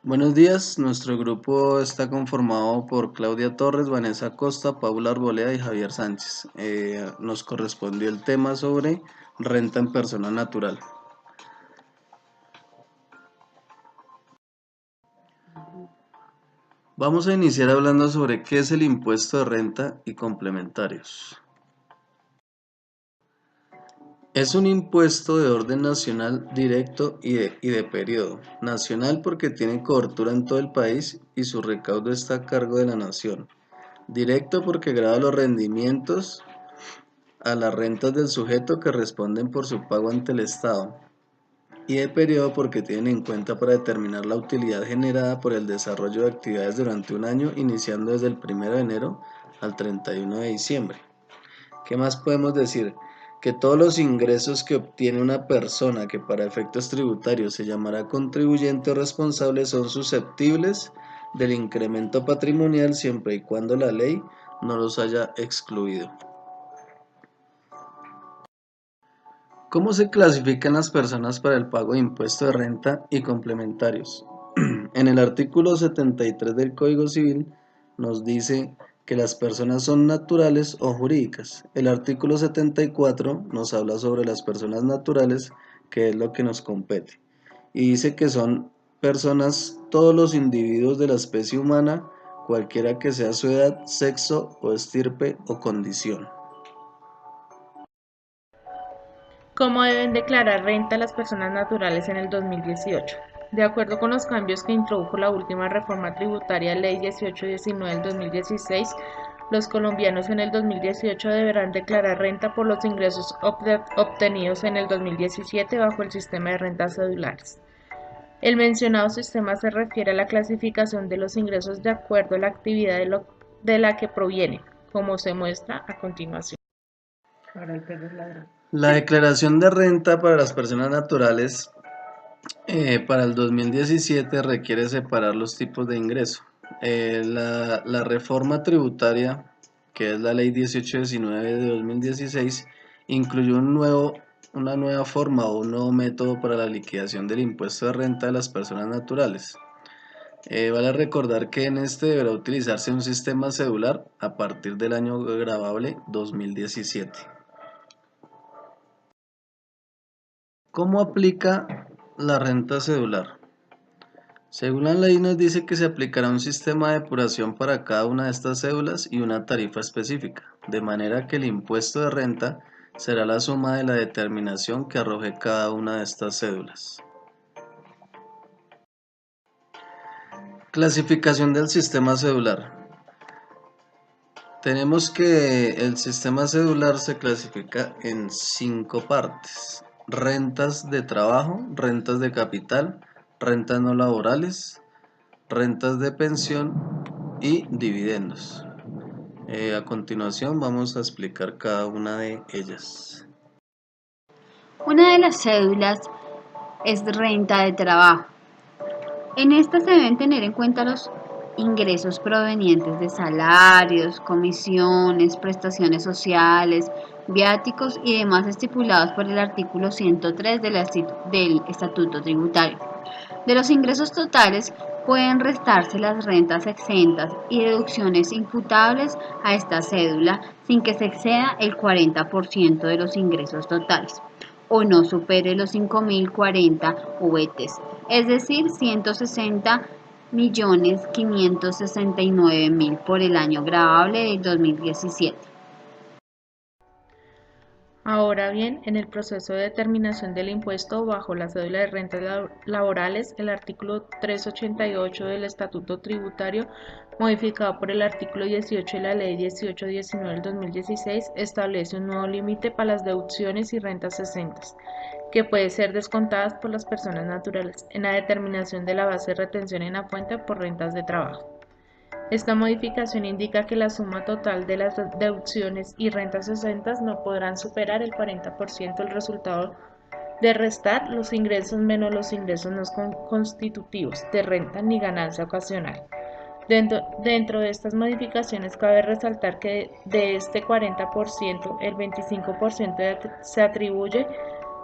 Buenos días, nuestro grupo está conformado por Claudia Torres, Vanessa Costa, Paula Arboleda y Javier Sánchez. Nos correspondió el tema sobre renta en persona natural. Vamos a iniciar hablando sobre qué es el impuesto de renta y complementarios. Es un impuesto de orden nacional directo y de periodo. Nacional porque tiene cobertura en todo el país y su recaudo está a cargo de la nación. Directo porque grava los rendimientos a las rentas del sujeto que responden por su pago ante el Estado, y de periodo porque tienen en cuenta para determinar la utilidad generada por el desarrollo de actividades durante un año iniciando desde el 1 de enero al 31 de diciembre. ¿Qué más podemos decir? Que todos los ingresos que obtiene una persona que para efectos tributarios se llamará contribuyente o responsable son susceptibles del incremento patrimonial siempre y cuando la ley no los haya excluido. ¿Cómo se clasifican las personas para el pago de impuesto de renta y complementarios? En el artículo 73 del Código Civil nos dice que las personas son naturales o jurídicas. El artículo 74 nos habla sobre las personas naturales, que es lo que nos compete. Y dice que son personas, todos los individuos de la especie humana, cualquiera que sea su edad, sexo o estirpe o condición. ¿Cómo deben declarar renta las personas naturales en el 2018? De acuerdo con los cambios que introdujo la última reforma tributaria Ley 1819 del 2016, los colombianos en el 2018 deberán declarar renta por los ingresos obtenidos en el 2017 bajo el sistema de rentas cedulares. El mencionado sistema se refiere a la clasificación de los ingresos de acuerdo a la actividad de la que provienen, como se muestra a continuación. Ahora el perro es ladrón. La declaración de renta para las personas naturales para el 2017 requiere separar los tipos de ingreso. La reforma tributaria, que es la ley 1819 de 2016, incluyó una nueva forma o un nuevo método para la liquidación del impuesto de renta de las personas naturales. Vale recordar que en este deberá utilizarse un sistema cedular a partir del año gravable 2017. ¿Cómo aplica la renta cedular? Según la ley nos dice que se aplicará un sistema de depuración para cada una de estas cédulas y una tarifa específica, de manera que el impuesto de renta será la suma de la determinación que arroje cada una de estas cédulas. Clasificación del sistema cedular. Tenemos que el sistema cedular se clasifica en 5 partes: rentas de trabajo, rentas de capital, rentas no laborales, rentas de pensión y dividendos. A continuación vamos a explicar cada una de ellas. Una de las cédulas es renta de trabajo. En esta se deben tener en cuenta los ingresos provenientes de salarios, comisiones, prestaciones sociales, viáticos y demás estipulados por el artículo 103 del Estatuto Tributario. De los ingresos totales pueden restarse las rentas exentas y deducciones imputables a esta cédula sin que se exceda el 40% de los ingresos totales o no supere los 5.040 VTs, es decir, 160.569.000 por el año gravable del 2017. Ahora bien, en el proceso de determinación del impuesto bajo la cédula de rentas laborales, el artículo 388 del Estatuto Tributario, modificado por el artículo 18 de la Ley 1819 del 2016, establece un nuevo límite para las deducciones y rentas exentas, que pueden ser descontadas por las personas naturales en la determinación de la base de retención en la fuente por rentas de trabajo. Esta modificación indica que la suma total de las deducciones y rentas exentas no podrán superar el 40% del resultado de restar los ingresos menos los ingresos no constitutivos de renta ni ganancia ocasional. Dentro de estas modificaciones cabe resaltar que de este 40%, el 25% se atribuye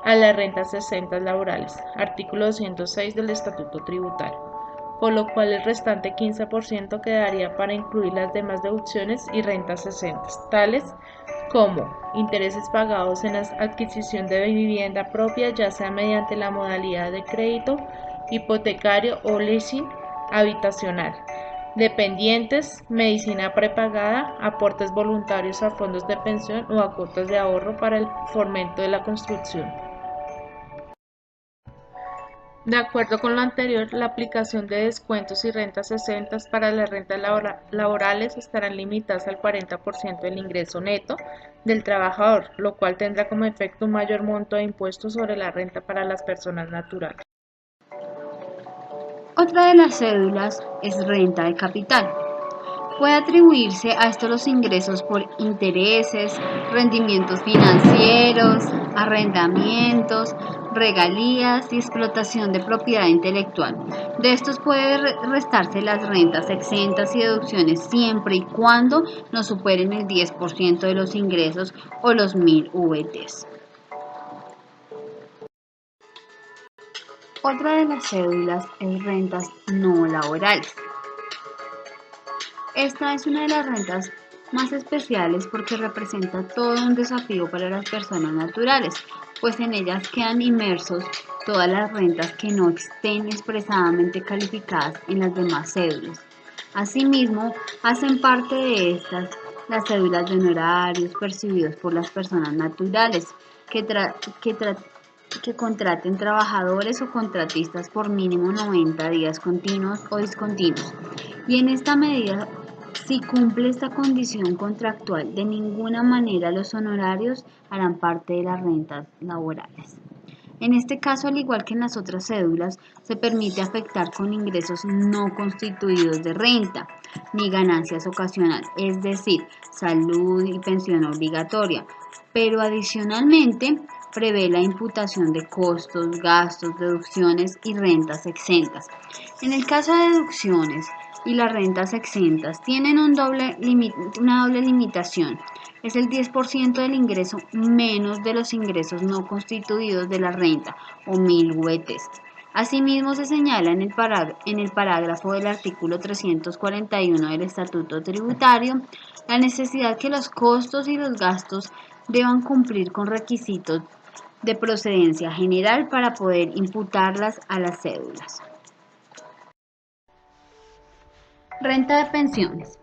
a las rentas exentas laborales, artículo 206 del Estatuto Tributario. por lo cual el restante 15% quedaría para incluir las demás deducciones y rentas exentas, tales como intereses pagados en la adquisición de vivienda propia, ya sea mediante la modalidad de crédito hipotecario o leasing habitacional, dependientes, medicina prepagada, aportes voluntarios a fondos de pensión o a cuotas de ahorro para el fomento de la construcción. De acuerdo con lo anterior, la aplicación de descuentos y rentas exentas para las rentas laborales estarán limitadas al 40% del ingreso neto del trabajador, lo cual tendrá como efecto un mayor monto de impuestos sobre la renta para las personas naturales. Otra de las cédulas es renta de capital. Puede atribuirse a esto los ingresos por intereses, rendimientos financieros, arrendamientos, regalías y explotación de propiedad intelectual. De estos puede restarse las rentas exentas y deducciones siempre y cuando no superen el 10% de los ingresos o los 1000 VTs. Otra de las cédulas es rentas no laborales. Esta es una de las rentas más especiales porque representa todo un desafío para las personas naturales, pues en ellas quedan inmersos todas las rentas que no estén expresadamente calificadas en las demás cédulas. Asimismo, hacen parte de estas las cédulas de honorarios percibidos por las personas naturales que contraten trabajadores o contratistas por mínimo 90 días continuos o discontinuos. Y en esta medida, si cumple esta condición contractual, de ninguna manera los honorarios harán parte de las rentas laborales. En este caso, al igual que en las otras cédulas, se permite afectar con ingresos no constituidos de renta ni ganancias ocasionales, es decir, salud y pensión obligatoria, pero adicionalmente prevé la imputación de costos, gastos, deducciones y rentas exentas. En el caso de deducciones y las rentas exentas tienen una doble limitación. Es el 10% del ingreso menos de los ingresos no constituidos de la renta o 1000 VTs. Asimismo, se señala en el parágrafo del artículo 341 del Estatuto Tributario la necesidad que los costos y los gastos deban cumplir con requisitos de procedencia general para poder imputarlas a las cédulas. Renta de pensiones.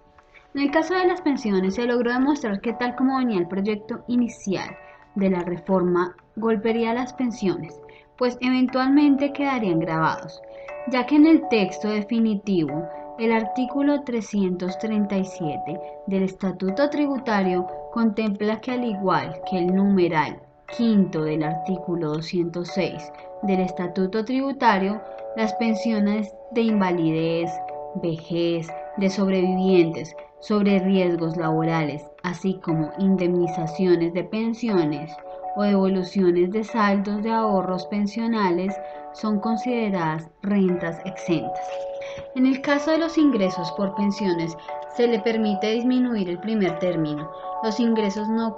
En el caso de las pensiones, se logró demostrar que tal como venía el proyecto inicial de la reforma, golpearía las pensiones, pues eventualmente quedarían grabados, ya que en el texto definitivo, el artículo 337 del Estatuto Tributario contempla que al igual que el numeral quinto del artículo 206 del Estatuto Tributario, las pensiones de invalidez, vejez, de sobrevivientes, sobre riesgos laborales, así como indemnizaciones de pensiones o devoluciones de saldos de ahorros pensionales, son consideradas rentas exentas. En el caso de los ingresos por pensiones, se le permite disminuir el primer término, los ingresos no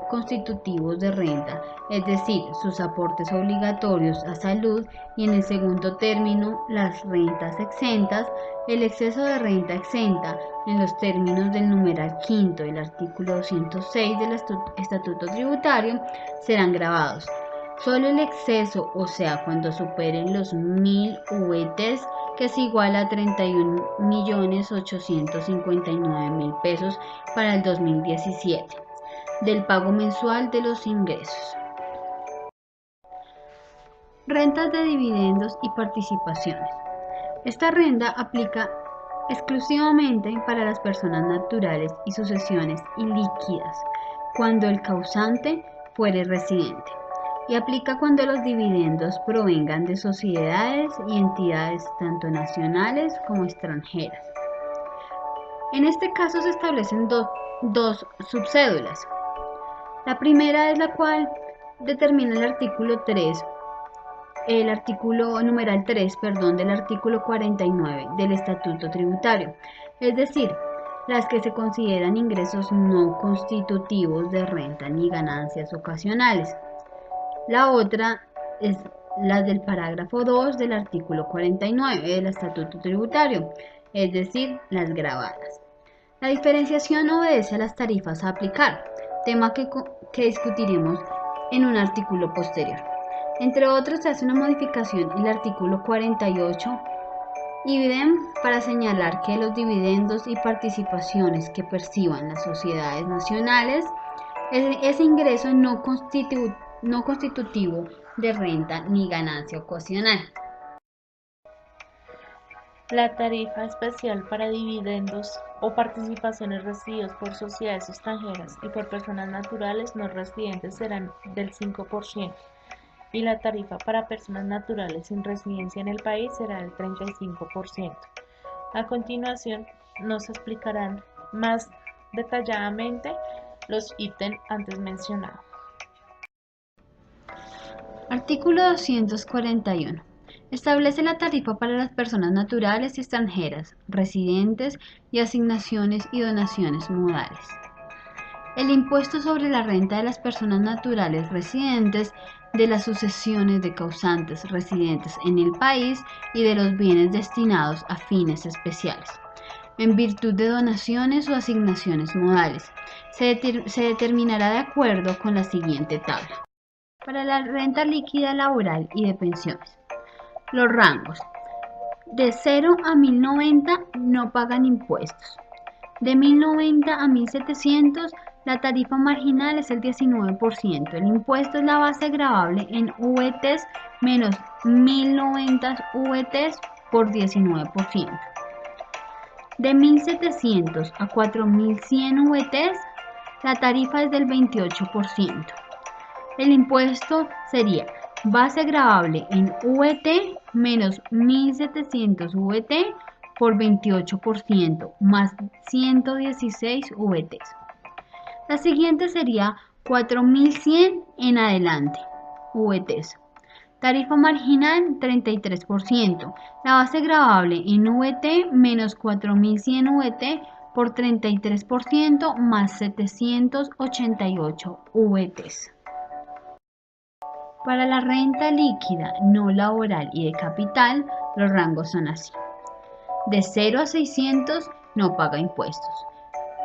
constitutivos de renta, es decir, sus aportes obligatorios a salud, y en el segundo término, las rentas exentas, el exceso de renta exenta en los términos del numeral quinto del artículo 206 del Estatuto Tributario serán grabados. Solo el exceso, o sea, cuando superen los 1000 VTs, que es igual a 31.859.000 pesos para el 2017, del pago mensual de los ingresos. Rentas de dividendos y participaciones. Esta renta aplica exclusivamente para las personas naturales y sucesiones ilíquidas, cuando el causante fuere residente, y aplica cuando los dividendos provengan de sociedades y entidades tanto nacionales como extranjeras. En este caso se establecen dos subcédulas. La primera es la cual determina el artículo numeral 3, del artículo 49 del Estatuto Tributario, es decir, las que se consideran ingresos no constitutivos de renta ni ganancias ocasionales. La otra es las del parágrafo 2 del artículo 49 del Estatuto Tributario, es decir, las grabadas. La diferenciación obedece a las tarifas a aplicar, tema que discutiremos en un artículo posterior. Entre otros, se hace una modificación en el artículo 48 IBIDEM para señalar que los dividendos y participaciones que perciban las sociedades nacionales es ingreso no constitutivo de renta ni ganancia ocasional. La tarifa especial para dividendos o participaciones recibidas por sociedades extranjeras y por personas naturales no residentes serán del 5%, y la tarifa para personas naturales sin residencia en el país será del 35%. A continuación, nos explicarán más detalladamente los ítems antes mencionados. Artículo 241. Establece la tarifa para las personas naturales y extranjeras, residentes y asignaciones y donaciones modales. El impuesto sobre la renta de las personas naturales residentes, de las sucesiones de causantes residentes en el país y de los bienes destinados a fines especiales, en virtud de donaciones o asignaciones modales, se determinará de acuerdo con la siguiente tabla. Para la renta líquida laboral y de pensiones, los rangos de 0 a 1090 no pagan impuestos. De 1090 a 1700, la tarifa marginal es el 19%. El impuesto es la base gravable en VTs menos 1090 VTs por 19%. De 1700 a 4100 VTs, la tarifa es del 28%. El impuesto sería base gravable en VT menos 1700 VT por 28% más 116 VTs. La siguiente sería 4100 en adelante VTs. Tarifa marginal 33%. La base gravable en VT menos 4100 VT por 33% más 788 VTs. Para la renta líquida no laboral y de capital, los rangos son así. De 0 a 600 no paga impuestos.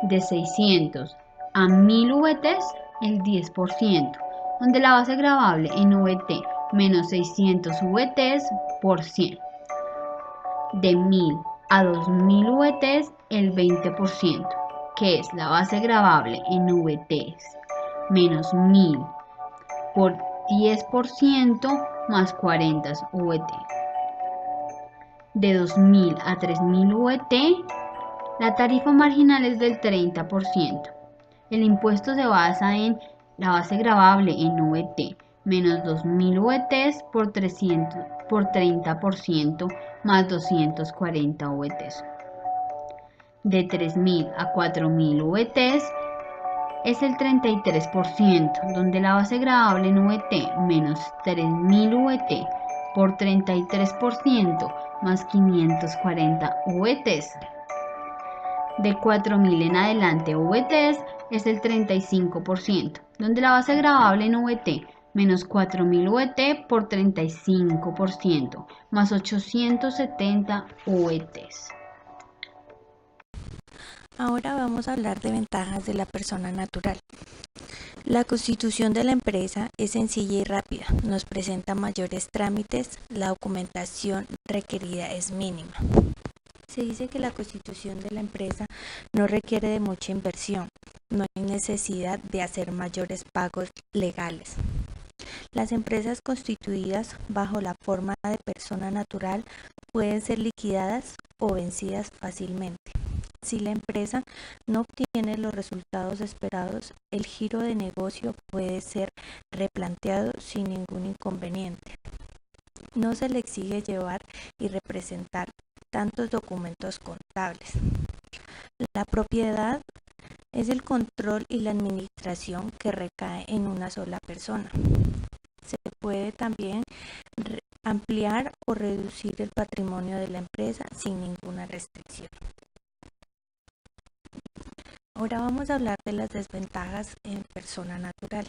De 600 a 1000 VTs, el 10%, donde la base gravable en VT menos 600 VTs por 100. De 1000 a 2000 VTs, el 20%, que es la base gravable en VTs menos 1000 por 10% más 40 VT. De 2000 a 3000 VT, la tarifa marginal es del 30%. El impuesto se basa en la base gravable en VT menos 2000 VTs por 30% más 240 VTs. De 3000 a 4000 VTs es el 33%, donde la base gravable en VT menos 3000 VT por 33% más 540 VTs. De 4000 en adelante VTs es el 35%, donde la base gravable en VT menos 4000 VT por 35% más 870 VTs. Ahora vamos a hablar de ventajas de la persona natural. La constitución de la empresa es sencilla y rápida, nos presenta mayores trámites, la documentación requerida es mínima. Se dice que la constitución de la empresa no requiere de mucha inversión, no hay necesidad de hacer mayores pagos legales. Las empresas constituidas bajo la forma de persona natural pueden ser liquidadas o vencidas fácilmente. Si la empresa no obtiene los resultados esperados, el giro de negocio puede ser replanteado sin ningún inconveniente. No se le exige llevar y representar tantos documentos contables. La propiedad es el control y la administración que recae en una sola persona. Se puede también ampliar o reducir el patrimonio de la empresa sin ninguna restricción. Ahora vamos a hablar de las desventajas en persona natural.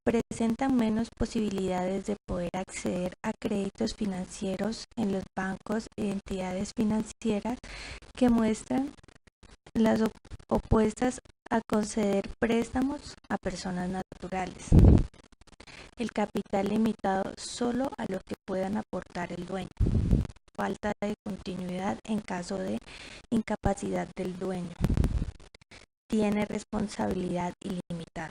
Presentan menos posibilidades de poder acceder a créditos financieros en los bancos y entidades financieras que muestran las opuestas a conceder préstamos a personas naturales. El capital limitado solo a lo que puedan aportar el dueño. Falta de continuidad en caso de incapacidad del dueño. Tiene responsabilidad ilimitada.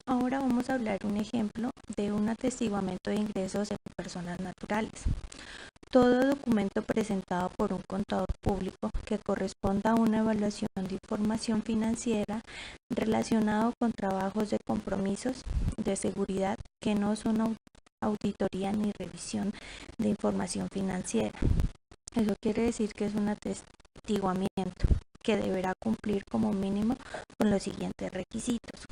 Ahora vamos a hablar un ejemplo de un atestiguamiento de ingresos en personas naturales. Todo documento presentado por un contador público que corresponda a una evaluación de información financiera relacionado con trabajos de compromisos de seguridad que no son auditoría ni revisión de información financiera. Eso quiere decir que es un atestiguamiento que deberá cumplir como mínimo con los siguientes requisitos.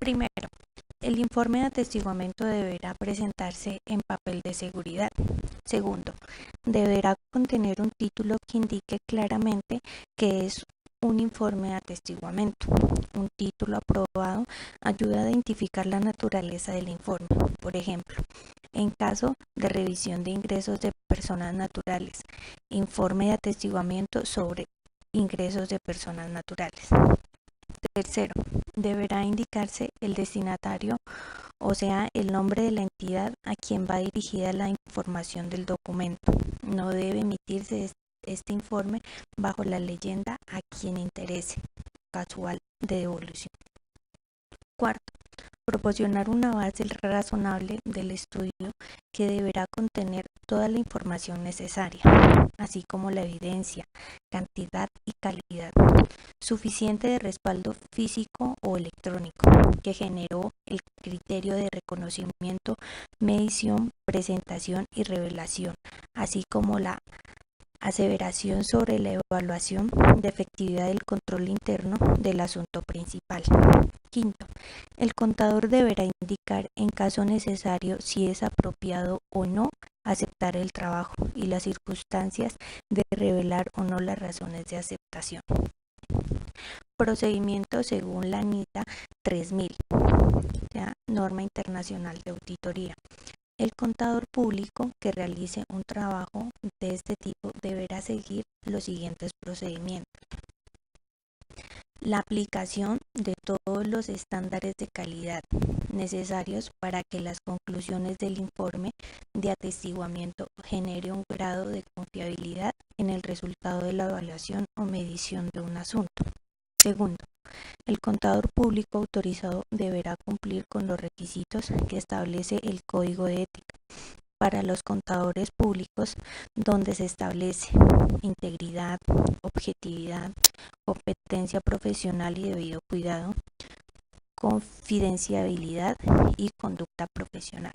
Primero, el informe de atestiguamiento deberá presentarse en papel de seguridad. Segundo, deberá contener un título que indique claramente que es un informe de atestiguamiento. Un título aprobado ayuda a identificar la naturaleza del informe. Por ejemplo, en caso de revisión de ingresos de personas naturales, informe de atestiguamiento sobre ingresos de personas naturales. Tercero, deberá indicarse el destinatario, o sea, el nombre de la entidad a quien va dirigida la información del documento. No debe emitirse este informe bajo la leyenda a quien interese, casual de devolución. Cuarto, proporcionar una base razonable del estudio que deberá contener toda la información necesaria, así como la evidencia, cantidad y calidad, suficiente de respaldo físico o electrónico, que generó el criterio de reconocimiento, medición, presentación y revelación, así como la aseveración sobre la evaluación de efectividad del control interno del asunto principal. Quinto, el contador deberá indicar en caso necesario si es apropiado o no aceptar el trabajo y las circunstancias de revelar o no las razones de aceptación. Procedimiento según la NITA 3000, o sea, Norma Internacional de Auditoría. El contador público que realice un trabajo de este tipo deberá seguir los siguientes procedimientos. La aplicación de todos los estándares de calidad necesarios para que las conclusiones del informe de atestiguamiento genere un grado de confiabilidad en el resultado de la evaluación o medición de un asunto. Segundo, el contador público autorizado deberá cumplir con los requisitos que establece el Código de Ética para los contadores públicos, donde se establece integridad, objetividad, competencia profesional y debido cuidado, confidencialidad y conducta profesional.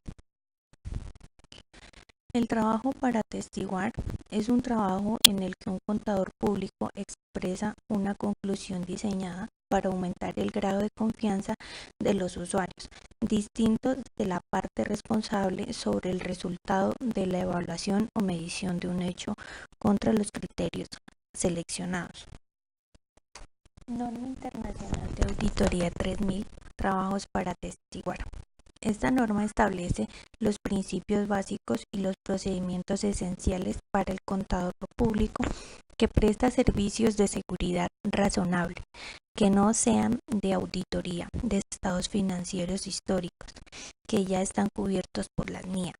El trabajo para atestiguar es un trabajo en el que un contador público expresa una conclusión diseñada para aumentar el grado de confianza de los usuarios, distinto de la parte responsable sobre el resultado de la evaluación o medición de un hecho contra los criterios seleccionados. Norma Internacional de Auditoría 3000, trabajos para atestiguar. Esta norma establece los principios básicos y los procedimientos esenciales para el contador público que presta servicios de seguridad razonable, que no sean de auditoría de estados financieros históricos, que ya están cubiertos por las NIA,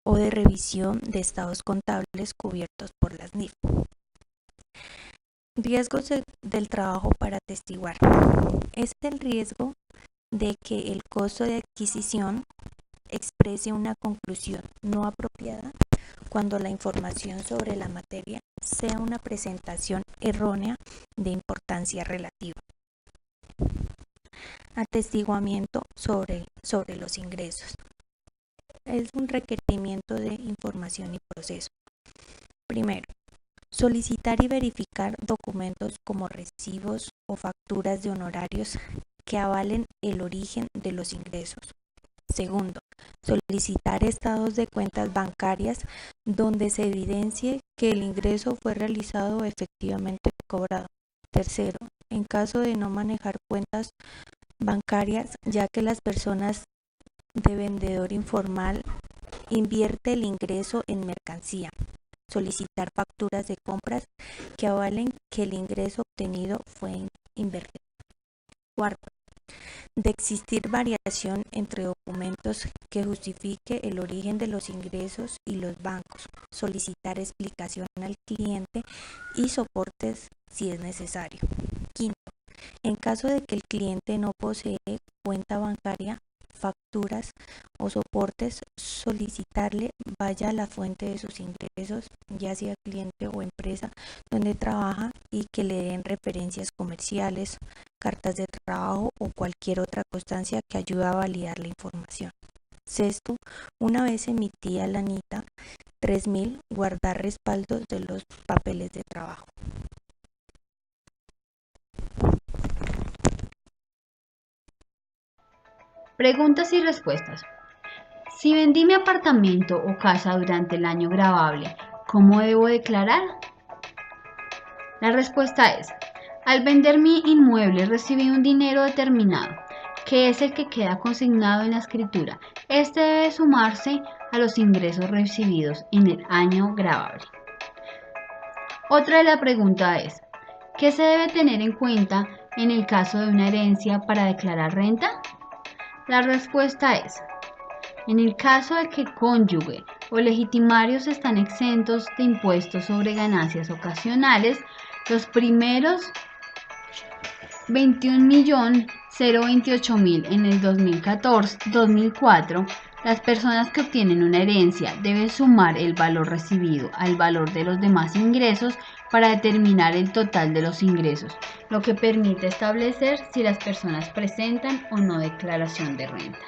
o de revisión de estados contables cubiertos por las NIF. Riesgos del trabajo para atestiguar. Es el riesgo de que el costo de adquisición exprese una conclusión no apropiada cuando la información sobre la materia sea una presentación errónea de importancia relativa. Atestiguamiento sobre los ingresos. Es un requerimiento de información y proceso. Primero, solicitar y verificar documentos como recibos o facturas de honorarios que avalen el origen de los ingresos. Segundo, solicitar estados de cuentas bancarias donde se evidencie que el ingreso fue realizado o efectivamente cobrado. Tercero, en caso de no manejar cuentas bancarias, ya que las personas de vendedor informal invierte el ingreso en mercancía. Solicitar facturas de compras que avalen que el ingreso obtenido fue invertido. Cuarto, de existir variación entre documentos que justifique el origen de los ingresos y los bancos. Solicitar explicación al cliente y soportes si es necesario. Quinto, en caso de que el cliente no posee cuenta bancaria, facturas o soportes, solicitarle vaya a la fuente de sus ingresos, ya sea cliente o empresa donde trabaja, y que le den referencias comerciales, cartas de trabajo o cualquier otra constancia que ayude a validar la información. Sexto, una vez emitida la NITA 3000, guardar respaldos de los papeles de trabajo. Preguntas y respuestas. Si vendí mi apartamento o casa durante el año gravable, ¿cómo debo declarar? La respuesta es: al vender mi inmueble recibí un dinero determinado, que es el que queda consignado en la escritura. Este debe sumarse a los ingresos recibidos en el año gravable. Otra de la pregunta es: ¿qué se debe tener en cuenta en el caso de una herencia para declarar renta? La respuesta es: en el caso de que el cónyuge o legitimarios están exentos de impuestos sobre ganancias ocasionales, los primeros 21.028.000 en el 2004, las personas que obtienen una herencia deben sumar el valor recibido al valor de los demás ingresos para determinar el total de los ingresos, lo que permite establecer si las personas presentan o no declaración de renta.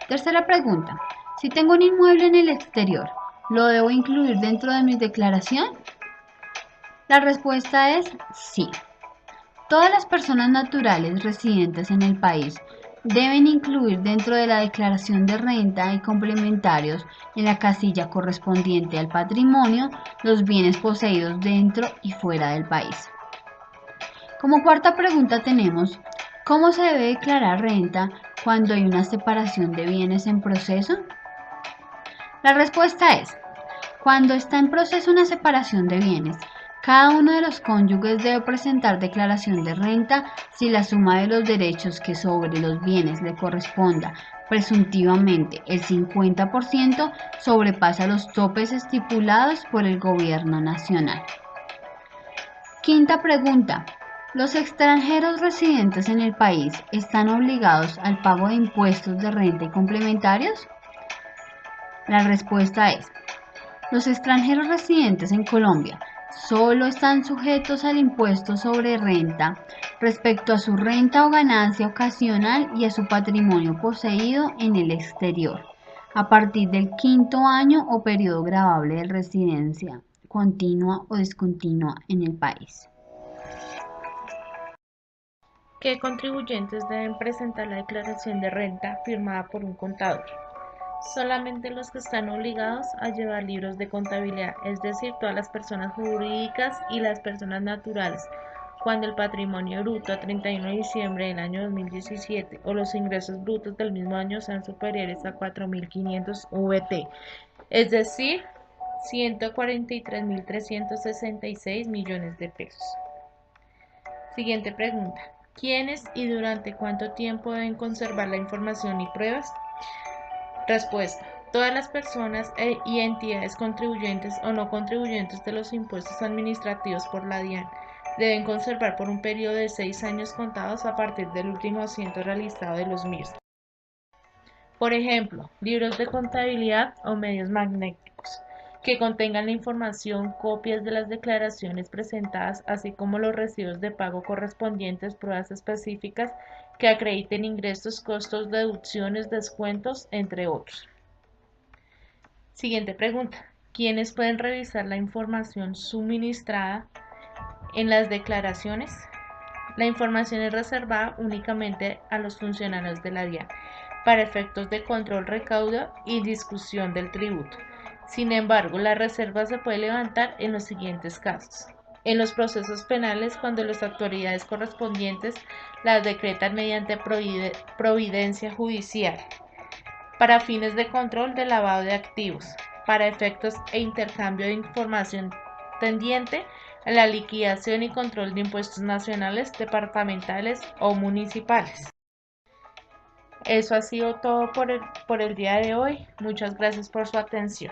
Tercera pregunta: si tengo un inmueble en el exterior, ¿lo debo incluir dentro de mi declaración? La respuesta es sí. Todas las personas naturales residentes en el país deben incluir dentro de la declaración de renta y complementarios, en la casilla correspondiente al patrimonio, los bienes poseídos dentro y fuera del país. Como cuarta pregunta tenemos: ¿cómo se debe declarar renta cuando hay una separación de bienes en proceso? La respuesta es: cuando está en proceso una separación de bienes, cada uno de los cónyuges debe presentar declaración de renta si la suma de los derechos que sobre los bienes le corresponda presuntivamente el 50% sobrepasa los topes estipulados por el Gobierno Nacional. Quinta pregunta: ¿los extranjeros residentes en el país están obligados al pago de impuestos de renta y complementarios? La respuesta es: los extranjeros residentes en Colombia solo están sujetos al impuesto sobre renta respecto a su renta o ganancia ocasional y a su patrimonio poseído en el exterior, a partir del quinto año o periodo gravable de residencia continua o discontinua en el país. ¿Qué contribuyentes deben presentar la declaración de renta firmada por un contador? Solamente los que están obligados a llevar libros de contabilidad, es decir, todas las personas jurídicas y las personas naturales, cuando el patrimonio bruto a 31 de diciembre del año 2017 o los ingresos brutos del mismo año sean superiores a 4.500 VT, es decir, 143.366 millones de pesos. Siguiente pregunta: ¿quiénes y durante cuánto tiempo deben conservar la información y pruebas? Respuesta: todas las personas y entidades contribuyentes o no contribuyentes de los impuestos administrativos por la DIAN deben conservar por un periodo de 6 años contados a partir del último asiento realizado de los mismos. Por ejemplo, libros de contabilidad o medios magnéticos que contengan la información, copias de las declaraciones presentadas, así como los recibos de pago correspondientes, pruebas específicas que acrediten ingresos, costos, deducciones, descuentos, entre otros. Siguiente pregunta: ¿quiénes pueden revisar la información suministrada en las declaraciones? La información es reservada únicamente a los funcionarios de la DIAN para efectos de control, recaudo y discusión del tributo. Sin embargo, la reserva se puede levantar en los siguientes casos. En los procesos penales, cuando las autoridades correspondientes las decretan mediante providencia judicial, para fines de control de lavado de activos, para efectos e intercambio de información tendiente a la liquidación y control de impuestos nacionales, departamentales o municipales. Eso ha sido todo por el día de hoy. Muchas gracias por su atención.